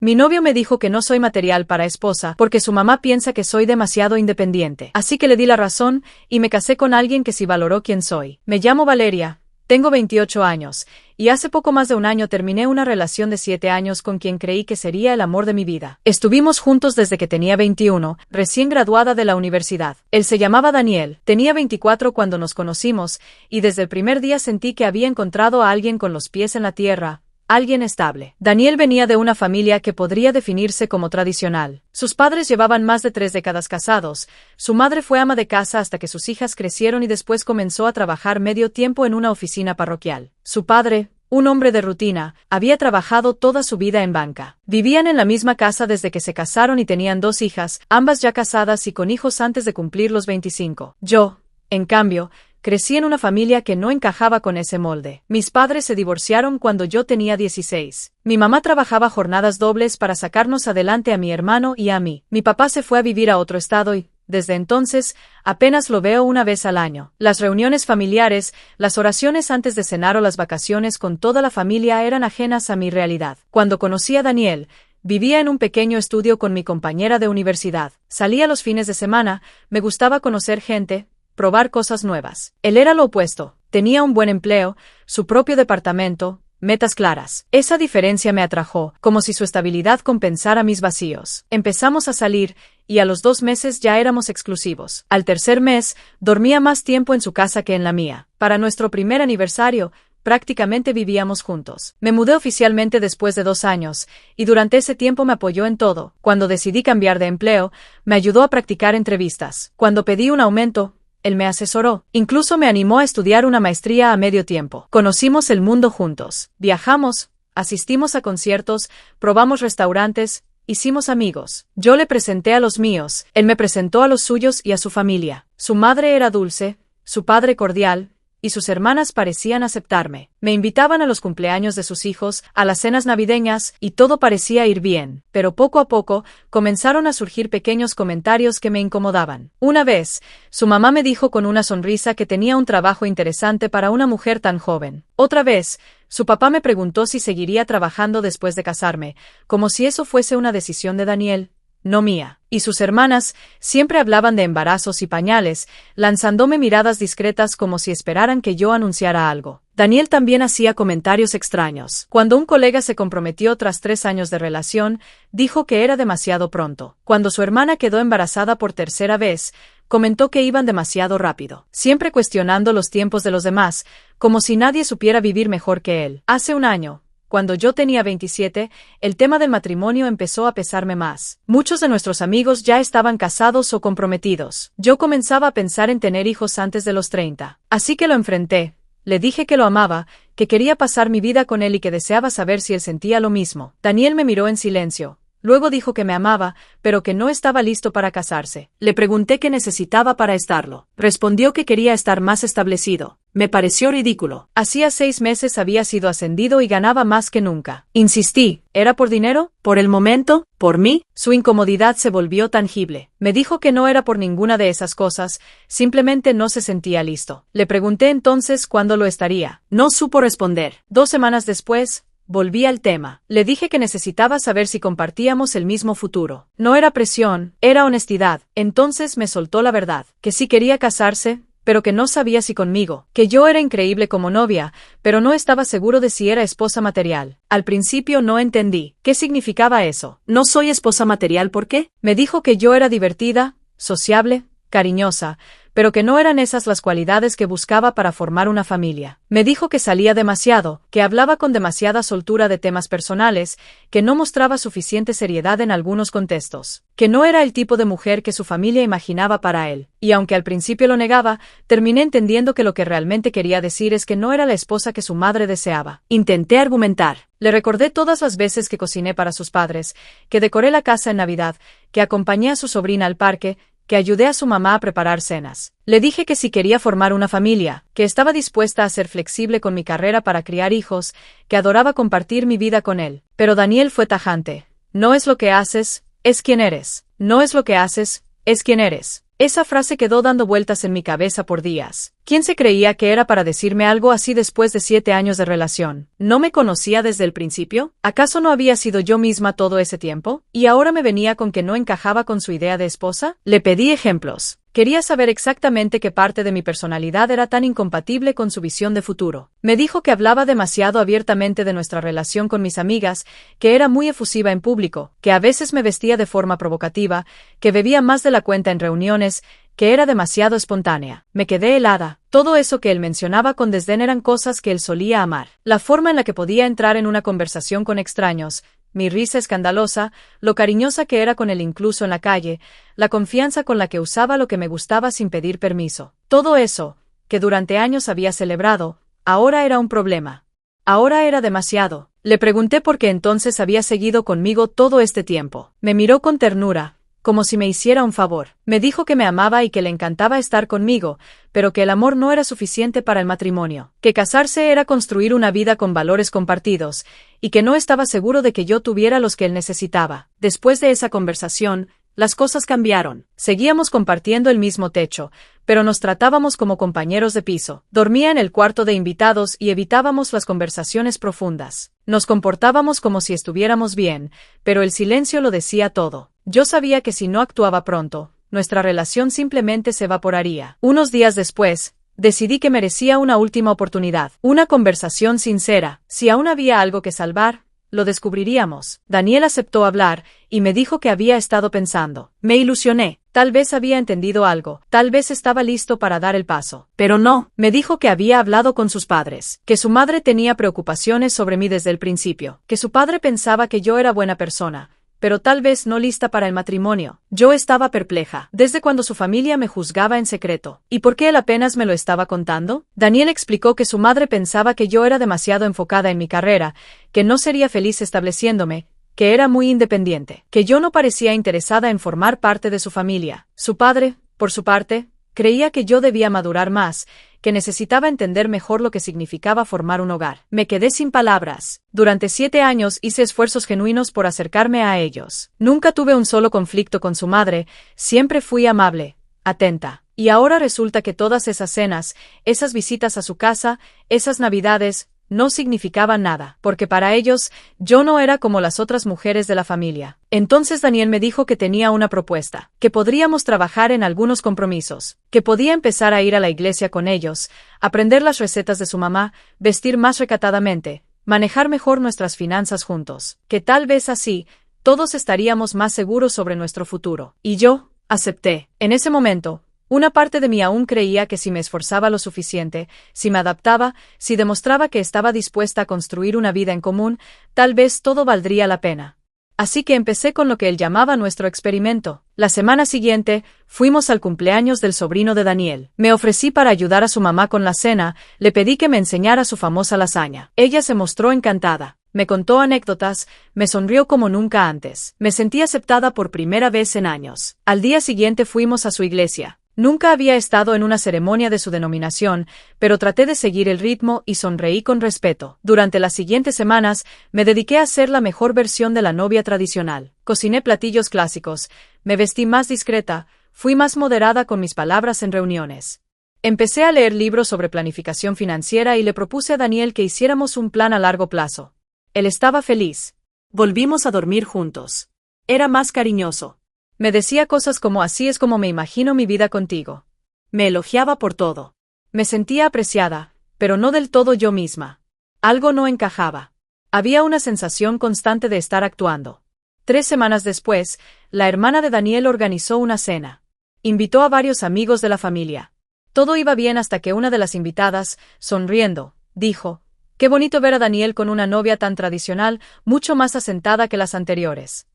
Mi novio me dijo que no soy material para esposa porque su mamá piensa que soy demasiado independiente. Así que le di la razón y me casé con alguien que sí valoró quién soy. Me llamo Valeria. Tengo 28 años, y hace poco más de un año terminé una relación de 7 años con quien creí que sería el amor de mi vida. Estuvimos juntos desde que tenía 21, recién graduada de la universidad. Él se llamaba Daniel, tenía 24 cuando nos conocimos, y desde el primer día sentí que había encontrado a alguien con los pies en la tierra. Alguien estable. Daniel venía de una familia que podría definirse como tradicional. Sus padres llevaban más de 3 décadas casados. Su madre fue ama de casa hasta que sus hijas crecieron y después comenzó a trabajar medio tiempo en una oficina parroquial. Su padre, un hombre de rutina, había trabajado toda su vida en banca. Vivían en la misma casa desde que se casaron y tenían 2 hijas, ambas ya casadas y con hijos antes de cumplir los 25. Yo, en cambio, crecí en una familia que no encajaba con ese molde. Mis padres se divorciaron cuando yo tenía 16. Mi mamá trabajaba jornadas dobles para sacarnos adelante a mi hermano y a mí. Mi papá se fue a vivir a otro estado y, desde entonces, apenas lo veo una vez al año. Las reuniones familiares, las oraciones antes de cenar o las vacaciones con toda la familia eran ajenas a mi realidad. Cuando conocí a Daniel, vivía en un pequeño estudio con mi compañera de universidad. Salía los fines de semana, me gustaba conocer gente, probar cosas nuevas. Él era lo opuesto. Tenía un buen empleo, su propio departamento, metas claras. Esa diferencia me atrajo, como si su estabilidad compensara mis vacíos. Empezamos a salir, y a los 2 meses ya éramos exclusivos. Al tercer mes, dormía más tiempo en su casa que en la mía. Para nuestro primer aniversario, prácticamente vivíamos juntos. Me mudé oficialmente después de 2 años, y durante ese tiempo me apoyó en todo. Cuando decidí cambiar de empleo, me ayudó a practicar entrevistas. Cuando pedí un aumento, él me asesoró. Incluso me animó a estudiar una maestría a medio tiempo. Conocimos el mundo juntos. Viajamos, asistimos a conciertos, probamos restaurantes, hicimos amigos. Yo le presenté a los míos, él me presentó a los suyos y a su familia. Su madre era dulce, su padre cordial, y sus hermanas parecían aceptarme. Me invitaban a los cumpleaños de sus hijos, a las cenas navideñas, y todo parecía ir bien. Pero poco a poco, comenzaron a surgir pequeños comentarios que me incomodaban. Una vez, su mamá me dijo con una sonrisa que tenía un trabajo interesante para una mujer tan joven. Otra vez, su papá me preguntó si seguiría trabajando después de casarme, como si eso fuese una decisión de Daniel, no mía. Y sus hermanas siempre hablaban de embarazos y pañales, lanzándome miradas discretas como si esperaran que yo anunciara algo. Daniel también hacía comentarios extraños. Cuando un colega se comprometió tras 3 años de relación, dijo que era demasiado pronto. Cuando su hermana quedó embarazada por tercera vez, comentó que iban demasiado rápido, siempre cuestionando los tiempos de los demás, como si nadie supiera vivir mejor que él. Hace un año, cuando yo tenía 27, el tema del matrimonio empezó a pesarme más. Muchos de nuestros amigos ya estaban casados o comprometidos. Yo comenzaba a pensar en tener hijos antes de los 30. Así que lo enfrenté. Le dije que lo amaba, que quería pasar mi vida con él y que deseaba saber si él sentía lo mismo. Daniel me miró en silencio. Luego dijo que me amaba, pero que no estaba listo para casarse. Le pregunté qué necesitaba para estarlo. Respondió que quería estar más establecido. Me pareció ridículo. Hacía 6 meses había sido ascendido y ganaba más que nunca. Insistí, ¿era por dinero? ¿Por el momento? ¿Por mí? Su incomodidad se volvió tangible. Me dijo que no era por ninguna de esas cosas, simplemente no se sentía listo. Le pregunté entonces cuándo lo estaría. No supo responder. 2 semanas después, volví al tema. Le dije que necesitaba saber si compartíamos el mismo futuro. No era presión, era honestidad. Entonces me soltó la verdad, que sí quería casarse, pero que no sabía si conmigo, que yo era increíble como novia, pero no estaba seguro de si era esposa material. Al principio no entendí. ¿Qué significaba eso? No soy esposa material, ¿por qué? Me dijo que yo era divertida, sociable, cariñosa, pero que no eran esas las cualidades que buscaba para formar una familia. Me dijo que salía demasiado, que hablaba con demasiada soltura de temas personales, que no mostraba suficiente seriedad en algunos contextos, que no era el tipo de mujer que su familia imaginaba para él. Y aunque al principio lo negaba, terminé entendiendo que lo que realmente quería decir es que no era la esposa que su madre deseaba. Intenté argumentar. Le recordé todas las veces que cociné para sus padres, que decoré la casa en Navidad, que acompañé a su sobrina al parque, que ayudé a su mamá a preparar cenas. Le dije que si quería formar una familia, que estaba dispuesta a ser flexible con mi carrera para criar hijos, que adoraba compartir mi vida con él. Pero Daniel fue tajante. No es lo que haces, es quien eres. No es lo que haces, es quien eres. Esa frase quedó dando vueltas en mi cabeza por días. ¿Quién se creía que era para decirme algo así después de 7 años de relación? ¿No me conocía desde el principio? ¿Acaso no había sido yo misma todo ese tiempo? ¿Y ahora me venía con que no encajaba con su idea de esposa? Le pedí ejemplos. Quería saber exactamente qué parte de mi personalidad era tan incompatible con su visión de futuro. Me dijo que hablaba demasiado abiertamente de nuestra relación con mis amigas, que era muy efusiva en público, que a veces me vestía de forma provocativa, que bebía más de la cuenta en reuniones, que era demasiado espontánea. Me quedé helada. Todo eso que él mencionaba con desdén eran cosas que él solía amar. La forma en la que podía entrar en una conversación con extraños, mi risa escandalosa, lo cariñosa que era con él incluso en la calle, la confianza con la que usaba lo que me gustaba sin pedir permiso. Todo eso, que durante años había celebrado, ahora era un problema. Ahora era demasiado. Le pregunté por qué entonces había seguido conmigo todo este tiempo. Me miró con ternura, como si me hiciera un favor. Me dijo que me amaba y que le encantaba estar conmigo, pero que el amor no era suficiente para el matrimonio, que casarse era construir una vida con valores compartidos, y que no estaba seguro de que yo tuviera los que él necesitaba. Después de esa conversación, las cosas cambiaron. Seguíamos compartiendo el mismo techo, pero nos tratábamos como compañeros de piso. Dormía en el cuarto de invitados y evitábamos las conversaciones profundas. Nos comportábamos como si estuviéramos bien, pero el silencio lo decía todo. Yo sabía que si no actuaba pronto, nuestra relación simplemente se evaporaría. Unos días después, decidí que merecía una última oportunidad, una conversación sincera. Si aún había algo que salvar, lo descubriríamos. Daniel aceptó hablar, y me dijo que había estado pensando. Me ilusioné. Tal vez había entendido algo, tal vez estaba listo para dar el paso. Pero no, me dijo que había hablado con sus padres, que su madre tenía preocupaciones sobre mí desde el principio, que su padre pensaba que yo era buena persona, pero tal vez no lista para el matrimonio. Yo estaba perpleja, desde cuando su familia me juzgaba en secreto. ¿Y por qué él apenas me lo estaba contando? Daniel explicó que su madre pensaba que yo era demasiado enfocada en mi carrera, que no sería feliz estableciéndome, que era muy independiente, que yo no parecía interesada en formar parte de su familia. Su padre, por su parte, creía que yo debía madurar más, que necesitaba entender mejor lo que significaba formar un hogar. Me quedé sin palabras. Durante 7 años hice esfuerzos genuinos por acercarme a ellos. Nunca tuve un solo conflicto con su madre, siempre fui amable, atenta. Y ahora resulta que todas esas cenas, esas visitas a su casa, esas navidades, no significaban nada, porque para ellos, yo no era como las otras mujeres de la familia. Entonces Daniel me dijo que tenía una propuesta, que podríamos trabajar en algunos compromisos, que podía empezar a ir a la iglesia con ellos, aprender las recetas de su mamá, vestir más recatadamente, manejar mejor nuestras finanzas juntos, que tal vez así, todos estaríamos más seguros sobre nuestro futuro. Y yo, acepté. En ese momento, una parte de mí aún creía que si me esforzaba lo suficiente, si me adaptaba, si demostraba que estaba dispuesta a construir una vida en común, tal vez todo valdría la pena. Así que empecé con lo que él llamaba nuestro experimento. La semana siguiente, fuimos al cumpleaños del sobrino de Daniel. Me ofrecí para ayudar a su mamá con la cena, le pedí que me enseñara su famosa lasaña. Ella se mostró encantada. Me contó anécdotas, me sonrió como nunca antes. Me sentí aceptada por primera vez en años. Al día siguiente fuimos a su iglesia. Nunca había estado en una ceremonia de su denominación, pero traté de seguir el ritmo y sonreí con respeto. Durante las siguientes semanas, me dediqué a ser la mejor versión de la novia tradicional. Cociné platillos clásicos, me vestí más discreta, fui más moderada con mis palabras en reuniones. Empecé a leer libros sobre planificación financiera y le propuse a Daniel que hiciéramos un plan a largo plazo. Él estaba feliz. Volvimos a dormir juntos. Era más cariñoso. Me decía cosas como así es como me imagino mi vida contigo. Me elogiaba por todo. Me sentía apreciada, pero no del todo yo misma. Algo no encajaba. Había una sensación constante de estar actuando. 3 semanas después, la hermana de Daniel organizó una cena. Invitó a varios amigos de la familia. Todo iba bien hasta que una de las invitadas, sonriendo, dijo: «Qué bonito ver a Daniel con una novia tan tradicional, mucho más asentada que las anteriores».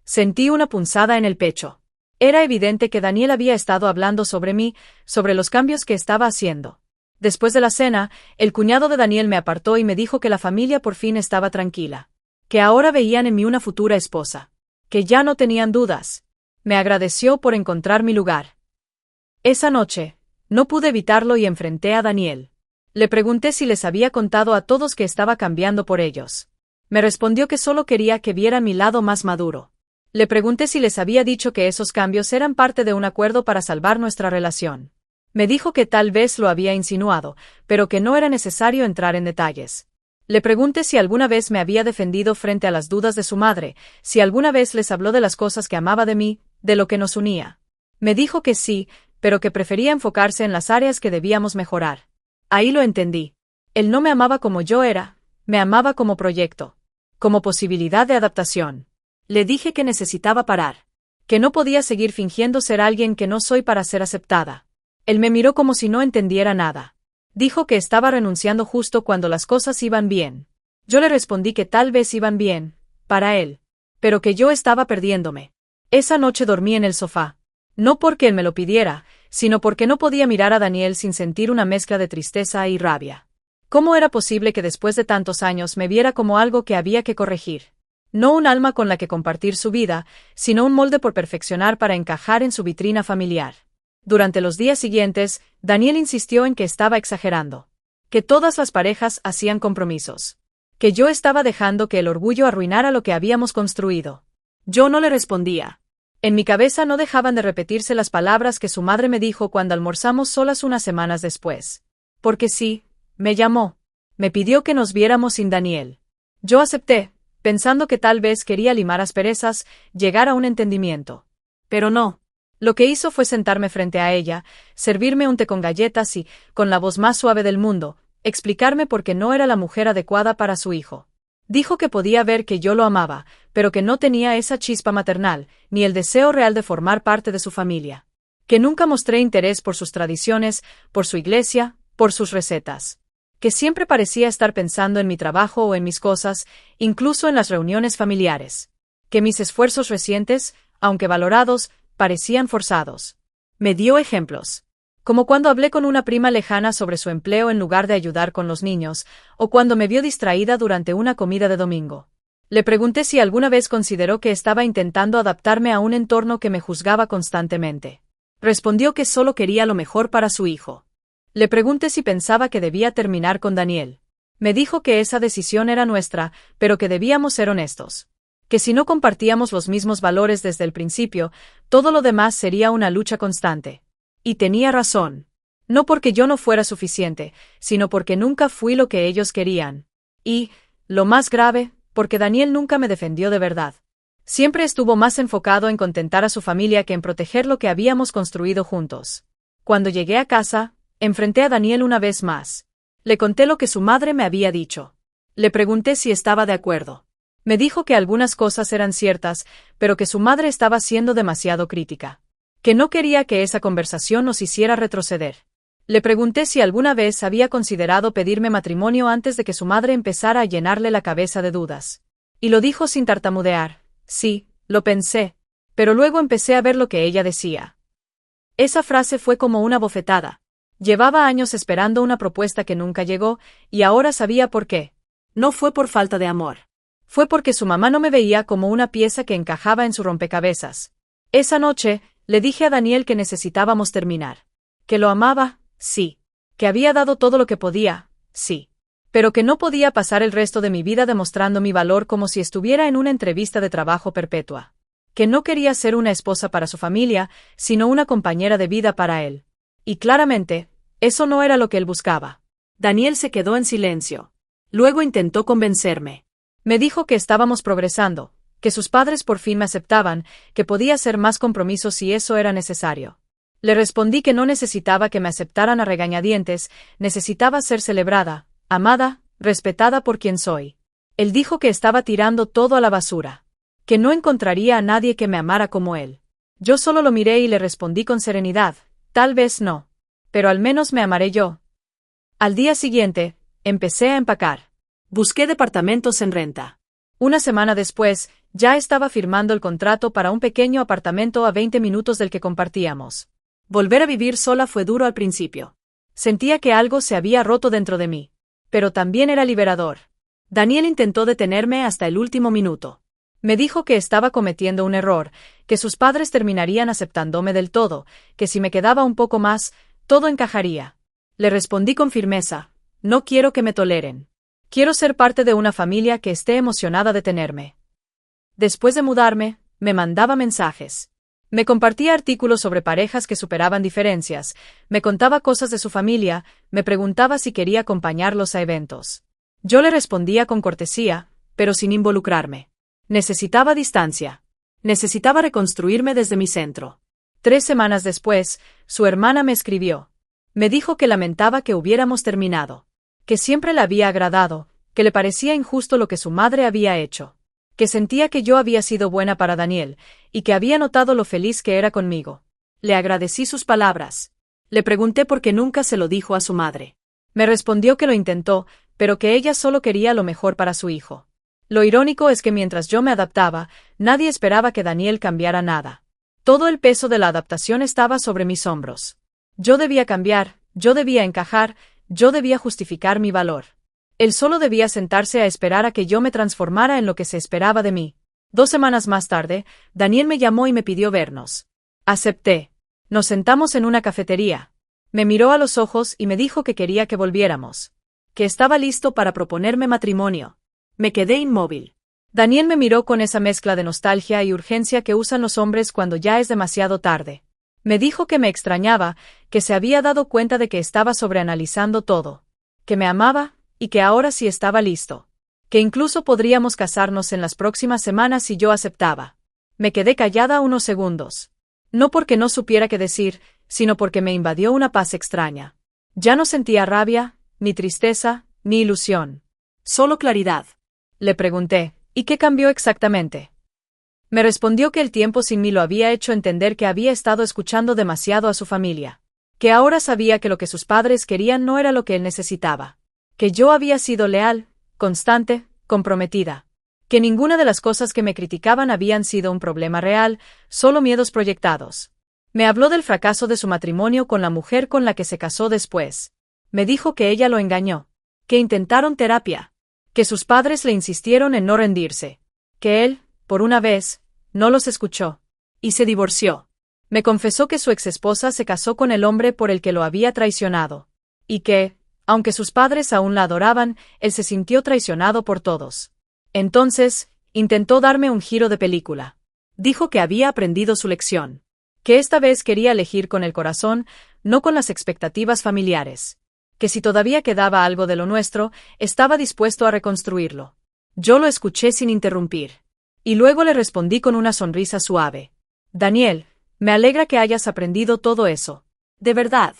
Sentí una punzada en el pecho. Era evidente que Daniel había estado hablando sobre mí, sobre los cambios que estaba haciendo. Después de la cena, el cuñado de Daniel me apartó y me dijo que la familia por fin estaba tranquila, que ahora veían en mí una futura esposa, que ya no tenían dudas. Me agradeció por encontrar mi lugar. Esa noche, no pude evitarlo y enfrenté a Daniel. Le pregunté si les había contado a todos que estaba cambiando por ellos. Me respondió que solo quería que viera mi lado más maduro. Le pregunté si les había dicho que esos cambios eran parte de un acuerdo para salvar nuestra relación. Me dijo que tal vez lo había insinuado, pero que no era necesario entrar en detalles. Le pregunté si alguna vez me había defendido frente a las dudas de su madre, si alguna vez les habló de las cosas que amaba de mí, de lo que nos unía. Me dijo que sí, pero que prefería enfocarse en las áreas que debíamos mejorar. Ahí lo entendí. Él no me amaba como yo era, me amaba como proyecto, como posibilidad de adaptación. Le dije que necesitaba parar, que no podía seguir fingiendo ser alguien que no soy para ser aceptada. Él me miró como si no entendiera nada. Dijo que estaba renunciando justo cuando las cosas iban bien. Yo le respondí que tal vez iban bien, para él, pero que yo estaba perdiéndome. Esa noche dormí en el sofá. No porque él me lo pidiera, sino porque no podía mirar a Daniel sin sentir una mezcla de tristeza y rabia. ¿Cómo era posible que después de tantos años me viera como algo que había que corregir? No un alma con la que compartir su vida, sino un molde por perfeccionar para encajar en su vitrina familiar. Durante los días siguientes, Daniel insistió en que estaba exagerando, que todas las parejas hacían compromisos, que yo estaba dejando que el orgullo arruinara lo que habíamos construido. Yo no le respondía. En mi cabeza no dejaban de repetirse las palabras que su madre me dijo cuando almorzamos solas unas semanas después. Porque sí, me llamó. Me pidió que nos viéramos sin Daniel. Yo acepté, pensando que tal vez quería limar asperezas, llegar a un entendimiento. Pero no. Lo que hizo fue sentarme frente a ella, servirme un té con galletas y, con la voz más suave del mundo, explicarme por qué no era la mujer adecuada para su hijo. Dijo que podía ver que yo lo amaba, pero que no tenía esa chispa maternal, ni el deseo real de formar parte de su familia. Que nunca mostré interés por sus tradiciones, por su iglesia, por sus recetas. Que siempre parecía estar pensando en mi trabajo o en mis cosas, incluso en las reuniones familiares. Que mis esfuerzos recientes, aunque valorados, parecían forzados. Me dio ejemplos. Como cuando hablé con una prima lejana sobre su empleo en lugar de ayudar con los niños, o cuando me vio distraída durante una comida de domingo. Le pregunté si alguna vez consideró que estaba intentando adaptarme a un entorno que me juzgaba constantemente. Respondió que solo quería lo mejor para su hijo. Le pregunté si pensaba que debía terminar con Daniel. Me dijo que esa decisión era nuestra, pero que debíamos ser honestos. Que si no compartíamos los mismos valores desde el principio, todo lo demás sería una lucha constante. Y tenía razón. No porque yo no fuera suficiente, sino porque nunca fui lo que ellos querían. Y, lo más grave, porque Daniel nunca me defendió de verdad. Siempre estuvo más enfocado en contentar a su familia que en proteger lo que habíamos construido juntos. Cuando llegué a casa, enfrenté a Daniel una vez más. Le conté lo que su madre me había dicho. Le pregunté si estaba de acuerdo. Me dijo que algunas cosas eran ciertas, pero que su madre estaba siendo demasiado crítica. Que no quería que esa conversación nos hiciera retroceder. Le pregunté si alguna vez había considerado pedirme matrimonio antes de que su madre empezara a llenarle la cabeza de dudas. Y lo dijo sin tartamudear. Sí, lo pensé. Pero luego empecé a ver lo que ella decía. Esa frase fue como una bofetada. Llevaba años esperando una propuesta que nunca llegó, y ahora sabía por qué. No fue por falta de amor. Fue porque su mamá no me veía como una pieza que encajaba en su rompecabezas. Esa noche, le dije a Daniel que necesitábamos terminar. Que lo amaba, sí. Que había dado todo lo que podía, sí. Pero que no podía pasar el resto de mi vida demostrando mi valor como si estuviera en una entrevista de trabajo perpetua. Que no quería ser una esposa para su familia, sino una compañera de vida para él. Y claramente, eso no era lo que él buscaba. Daniel se quedó en silencio. Luego intentó convencerme. Me dijo que estábamos progresando, que sus padres por fin me aceptaban, que podía hacer más compromisos si eso era necesario. Le respondí que no necesitaba que me aceptaran a regañadientes, necesitaba ser celebrada, amada, respetada por quien soy. Él dijo que estaba tirando todo a la basura, que no encontraría a nadie que me amara como él. Yo solo lo miré y le respondí con serenidad, tal vez no, pero al menos me amaré yo. Al día siguiente, empecé a empacar. Busqué departamentos en renta. Una semana después, ya estaba firmando el contrato para un pequeño apartamento a 20 minutos del que compartíamos. Volver a vivir sola fue duro al principio. Sentía que algo se había roto dentro de mí. Pero también era liberador. Daniel intentó detenerme hasta el último minuto. Me dijo que estaba cometiendo un error, que sus padres terminarían aceptándome del todo, que si me quedaba un poco más, todo encajaría. Le respondí con firmeza, no quiero que me toleren. Quiero ser parte de una familia que esté emocionada de tenerme. Después de mudarme, me mandaba mensajes. Me compartía artículos sobre parejas que superaban diferencias, me contaba cosas de su familia, me preguntaba si quería acompañarlos a eventos. Yo le respondía con cortesía, pero sin involucrarme. Necesitaba distancia. Necesitaba reconstruirme desde mi centro. 3 semanas después, su hermana me escribió. Me dijo que lamentaba que hubiéramos terminado, que siempre le había agradado, que le parecía injusto lo que su madre había hecho, que sentía que yo había sido buena para Daniel, y que había notado lo feliz que era conmigo. Le agradecí sus palabras. Le pregunté por qué nunca se lo dijo a su madre. Me respondió que lo intentó, pero que ella solo quería lo mejor para su hijo. Lo irónico es que mientras yo me adaptaba, nadie esperaba que Daniel cambiara nada. Todo el peso de la adaptación estaba sobre mis hombros. Yo debía cambiar, yo debía encajar, yo debía justificar mi valor. Él solo debía sentarse a esperar a que yo me transformara en lo que se esperaba de mí. 2 semanas más tarde, Daniel me llamó y me pidió vernos. Acepté. Nos sentamos en una cafetería. Me miró a los ojos y me dijo que quería que volviéramos. Que estaba listo para proponerme matrimonio. Me quedé inmóvil. Daniel me miró con esa mezcla de nostalgia y urgencia que usan los hombres cuando ya es demasiado tarde. Me dijo que me extrañaba, que se había dado cuenta de que estaba sobreanalizando todo. Que me amaba, y que ahora sí estaba listo. Que incluso podríamos casarnos en las próximas semanas si yo aceptaba. Me quedé callada unos segundos. No porque no supiera qué decir, sino porque me invadió una paz extraña. Ya no sentía rabia, ni tristeza, ni ilusión. Solo claridad. Le pregunté, ¿y qué cambió exactamente? Me respondió que el tiempo sin mí lo había hecho entender que había estado escuchando demasiado a su familia. Que ahora sabía que lo que sus padres querían no era lo que él necesitaba. Que yo había sido leal, constante, comprometida. Que ninguna de las cosas que me criticaban habían sido un problema real, solo miedos proyectados. Me habló del fracaso de su matrimonio con la mujer con la que se casó después. Me dijo que ella lo engañó. Que intentaron terapia. Que sus padres le insistieron en no rendirse. Que él, por una vez, no los escuchó. Y se divorció. Me confesó que su exesposa se casó con el hombre por el que lo había traicionado. Y que, aunque sus padres aún la adoraban, él se sintió traicionado por todos. Entonces, intentó darme un giro de película. Dijo que había aprendido su lección. Que esta vez quería elegir con el corazón, no con las expectativas familiares. Que si todavía quedaba algo de lo nuestro, estaba dispuesto a reconstruirlo. Yo lo escuché sin interrumpir. Y luego le respondí con una sonrisa suave. Daniel, me alegra que hayas aprendido todo eso. De verdad.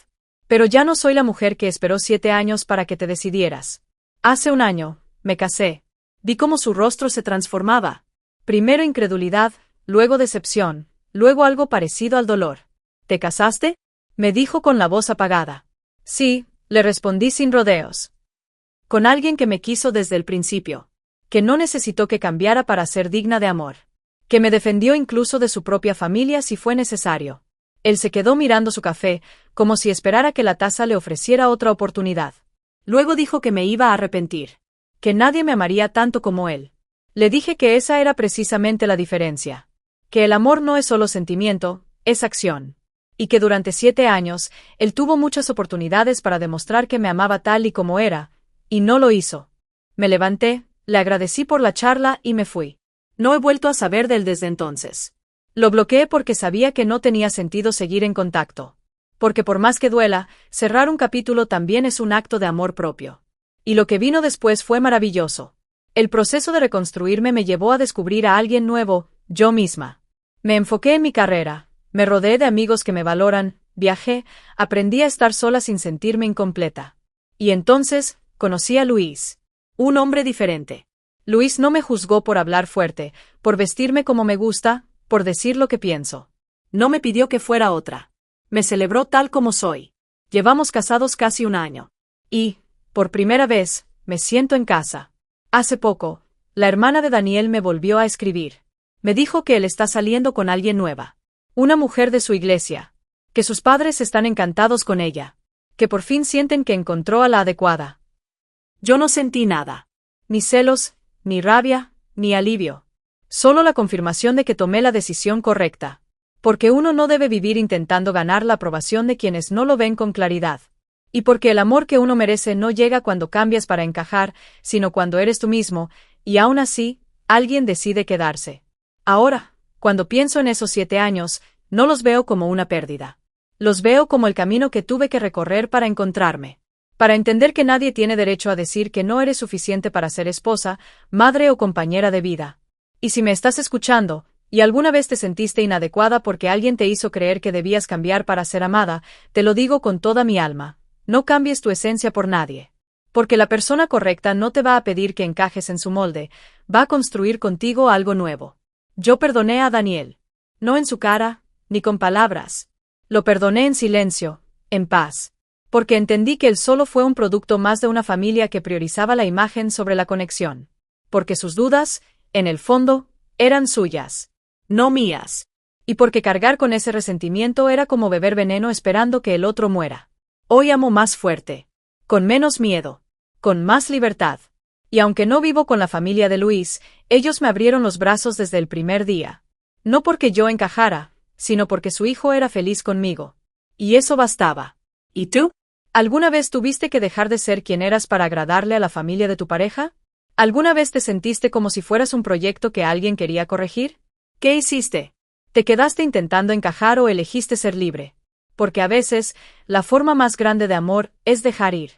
Pero ya no soy la mujer que esperó 7 años para que te decidieras. Hace 1 año, me casé. Vi cómo su rostro se transformaba. Primero incredulidad, luego decepción, luego algo parecido al dolor. ¿Te casaste? Me dijo con la voz apagada. Sí, le respondí sin rodeos. Con alguien que me quiso desde el principio. Que no necesitó que cambiara para ser digna de amor. Que me defendió incluso de su propia familia si fue necesario. Él se quedó mirando su café, como si esperara que la taza le ofreciera otra oportunidad. Luego dijo que me iba a arrepentir. Que nadie me amaría tanto como él. Le dije que esa era precisamente la diferencia. Que el amor no es solo sentimiento, es acción. Y que durante 7 años, él tuvo muchas oportunidades para demostrar que me amaba tal y como era, y no lo hizo. Me levanté, le agradecí por la charla y me fui. No he vuelto a saber de él desde entonces. Lo bloqueé porque sabía que no tenía sentido seguir en contacto. Porque por más que duela, cerrar un capítulo también es un acto de amor propio. Y lo que vino después fue maravilloso. El proceso de reconstruirme me llevó a descubrir a alguien nuevo, yo misma. Me enfoqué en mi carrera, me rodeé de amigos que me valoran, viajé, aprendí a estar sola sin sentirme incompleta. Y entonces, conocí a Luis. Un hombre diferente. Luis no me juzgó por hablar fuerte, por vestirme como me gusta, por decir lo que pienso. No me pidió que fuera otra. Me celebró tal como soy. Llevamos casados casi 1 año. Y, por primera vez, me siento en casa. Hace poco, la hermana de Daniel me volvió a escribir. Me dijo que él está saliendo con alguien nueva. Una mujer de su iglesia. Que sus padres están encantados con ella. Que por fin sienten que encontró a la adecuada. Yo no sentí nada. Ni celos, ni rabia, ni alivio. Solo la confirmación de que tomé la decisión correcta. Porque uno no debe vivir intentando ganar la aprobación de quienes no lo ven con claridad. Y porque el amor que uno merece no llega cuando cambias para encajar, sino cuando eres tú mismo, y aún así, alguien decide quedarse. Ahora, cuando pienso en esos 7 años, No los veo como una pérdida. Los veo como el camino que tuve que recorrer para encontrarme. Para entender que nadie tiene derecho a decir que no eres suficiente para ser esposa, madre o compañera de vida. Y si me estás escuchando, y alguna vez te sentiste inadecuada porque alguien te hizo creer que debías cambiar para ser amada, te lo digo con toda mi alma, no cambies tu esencia por nadie. Porque la persona correcta no te va a pedir que encajes en su molde, va a construir contigo algo nuevo. Yo perdoné a Daniel. No en su cara, ni con palabras. Lo perdoné en silencio, en paz. Porque entendí que él solo fue un producto más de una familia que priorizaba la imagen sobre la conexión. Porque sus dudas, en el fondo, eran suyas, no mías. Y porque cargar con ese resentimiento era como beber veneno esperando que el otro muera. Hoy amo más fuerte. Con menos miedo. Con más libertad. Y aunque no vivo con la familia de Luis, ellos me abrieron los brazos desde el primer día. No porque yo encajara, sino porque su hijo era feliz conmigo. Y eso bastaba. ¿Y tú? ¿Alguna vez tuviste que dejar de ser quien eras para agradarle a la familia de tu pareja? ¿Alguna vez te sentiste como si fueras un proyecto que alguien quería corregir? ¿Qué hiciste? ¿Te quedaste intentando encajar o elegiste ser libre? Porque a veces, la forma más grande de amor es dejar ir.